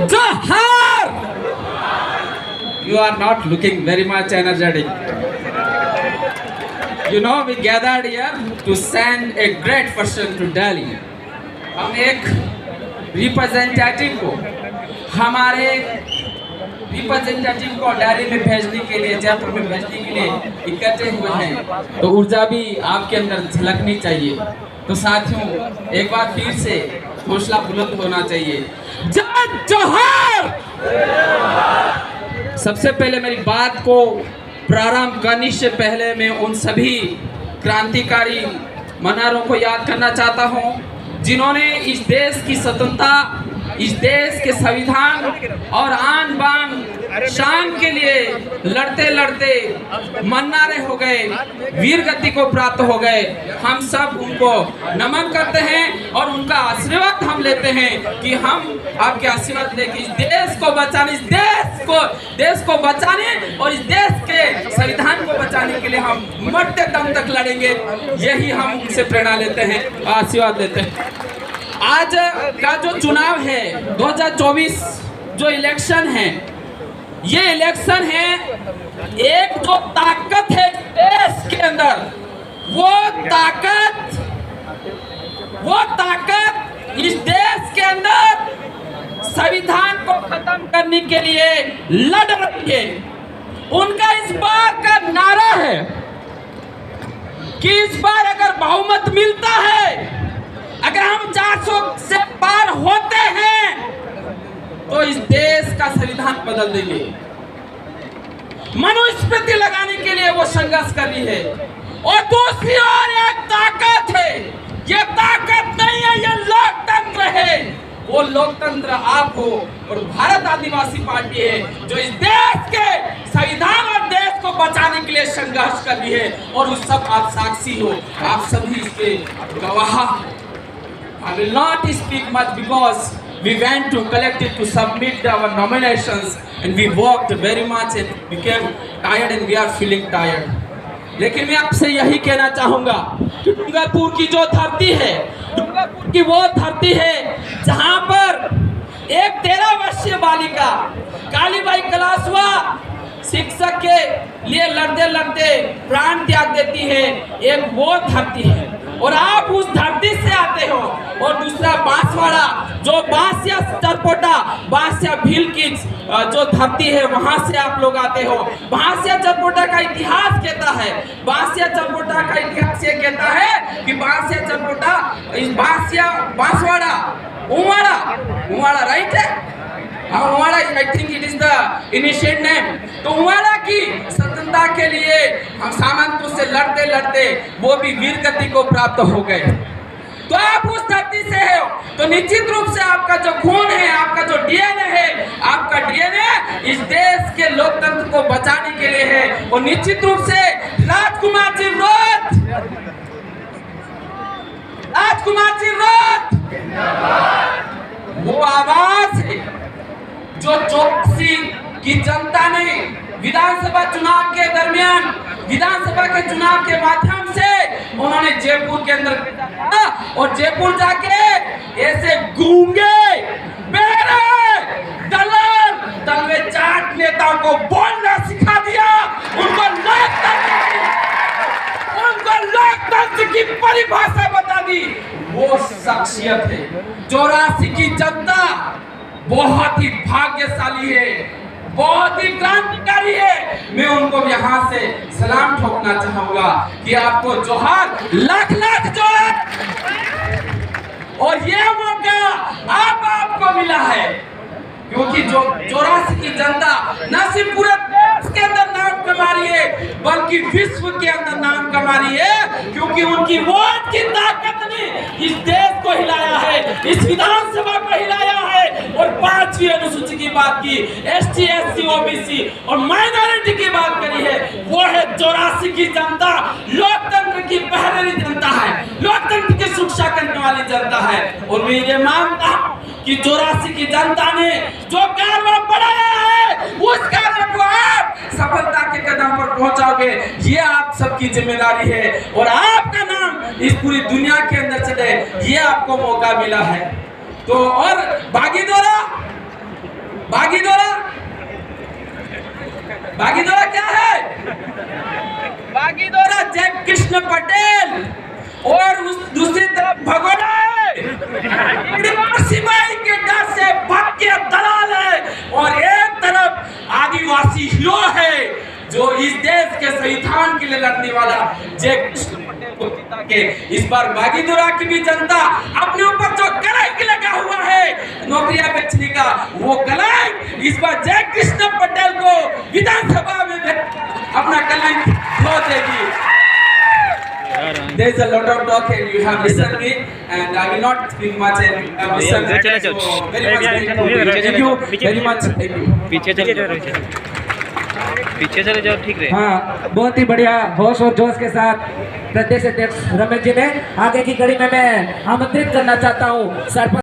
Johar! You are not looking very much energetic. You know, we gathered here to send a great person to Delhi. हम एक representative को हमारे representative को दिल्ली में भेजने के लिए, जयपुर में भेजने के लिए इकट्ठे हुए हैं, तो ऊर्जा भी आपके अंदर झलकनी चाहिए। तो साथियों, एक बार फिर से हौसला बुलंद होना चाहिए। जय जोहार! सबसे पहले मेरी बात को प्रारंभ करने से पहले मैं उन सभी क्रांतिकारी मनारों को याद करना चाहता हूं जिन्होंने इस देश की स्वतंत्रता, इस देश के संविधान और आन बान शान के लिए लड़ते लड़ते मन्नारे हो गए, वीर गति को प्राप्त हो गए। हम सब उनको नमन करते हैं और उनका आशीर्वाद हम लेते हैं कि हम आपके आशीर्वाद लेके इस देश को बचाने, इस देश को बचाने और इस देश के संविधान को बचाने के लिए हम मरते दम तक लड़ेंगे। यही हम उनसे प्रेरणा लेते हैं, आशीर्वाद लेते हैं। आज का जो चुनाव है 2024 जो इलेक्शन है, ये इलेक्शन है एक जो ताकत है देश के अंदर, वो ताकत इस देश के अंदर संविधान को खत्म करने के लिए लड़ रही है। उनका इस बार का नारा है कि इस बार अगर बहुमत मिलता है, अगर हम 400 से पार होते हैं, तो इस देश का संविधान बदल देंगे। मनुस्मृति लगाने के लिए वो संघर्ष कर रही है। और दूसरी ओर एक ताकत है, ये ताकत नहीं है, ये लोकतंत्र है। वो लोकतंत्र आप हो और भारत आदिवासी पार्टी है जो इस देश के संविधान और देश को बचाने के लिए संघर्ष कर रही है। और उस सब आप साक्षी हो, आप सभी इसके गवाह। I will not speak much because we went to collected to submit our nominations and we worked very much and became tired and we are feeling tired. लेकिन मैं आपसे यही कहना चाहूँगा कि डूंगरपुर की जो धरती है, डूंगरपुर की वो धरती है जहाँ पर एक 13 वर्षीय बालिका कालीबाई कलासवा शिक्षक के लिए लड़ते लड़ते प्राण त्याग देती है। एक वो धरती है और आप उस धरती से आते हो। और दूसरा बांसवाड़ा, जो बांसिया चरपोटा, बांसिया भील की जो धरती है, वहां से आप लोग आते हो। बांसिया चरपोटा का इतिहास कहता है, बांसिया चरपोटा का इतिहास ये कहता है कि बांसिया चरपोटा, बांसवाड़ा, उमाड़ा राइट है, Umada, I think it is the initial name. तो उमाड़ा की स्वतंत्रता के लिए हम सामंतों से लड़ते लड़ते वो भी वीर गति को प्राप्त हो गए। तो आप उस धरती से हो, तो निश्चित रूप से आपका जो खून है, आपका जो डीएनए है, आपका डीएनए इस देश के लोकतंत्र को बचाने के लिए है। और निश्चित रूप से राजकुमार जी रोत वो आवाज है जो चौकसी की जनता ने विधानसभा चुनाव के दरमियान, विधानसभा के चुनाव के माध्यम से उन्होंने जयपुर के अंदर और जयपुर जाके ऐसे गूंगे, बेरे, दलाल, तलवे चाट नेताओं को बोलना सिखा दिया। उनको लोकतंत्र की परिभाषा बता दी। वो शख्सियत है। 84 की जनता बहुत ही भाग्यशाली है, बहुत ही क्रांतिकारी है। मैं उनको यहाँ से सलाम ठोकना चाहूंगा कि आपको जोहार, लाख लाख जोहार। और ये मौका आपको मिला है क्योंकि जो 84 की जनता न सिर्फ पूरे देश के अंदर नाम कमा रही है बल्कि विश्व के अंदर नाम कमा रही है, क्योंकि उनकी वोट की ताकत ने इस देश को हिलाया है, इस विधानसभा को हिलाया है। और 5वीं अनुसूची की बात की, ST SC OBC और माइनॉरिटी की बात करी है, वो है 84 की जनता। लोकतंत्र की पहरेरी जनता है, लोकतंत्र की सुरक्षा करने वाली जनता है। और मैं ये मानता हूँ कि 84 की जनता ने जो कार्य बढ़ाया है, उस कार्य को आप सफलता के कदम पर पहुंचाओगे, ये आप सबकी जिम्मेदारी है। और आपका नाम इस पूरी दुनिया के अंदर चले, ये आपको मौका मिला है। तो और बागी द्वारा आदिवासी हीरो है जो इस देश के संविधान के लिए लड़ने वाला जय कृष्ण पटेल को जिता के इस बार बागीदुरा की भी जनता अपने ऊपर जो कलंक लगा हुआ है नौकरियां बेचने का, वो कलंक इस बार जय कृष्ण पटेल को विधानसभा में अपना कलंक धो देगी। There is a lot of talk and you have listened me and I will not speak much and listen. So very much thank you very much. Thank you. पीछे चले जाओ, ठीक रहे। हाँ, बहुत ही बढ़िया होश और जोश के साथ प्रदेश अध्यक्ष रमेश जी ने आगे की कड़ी में मैं आमंत्रित करना चाहता हूँ सरपंच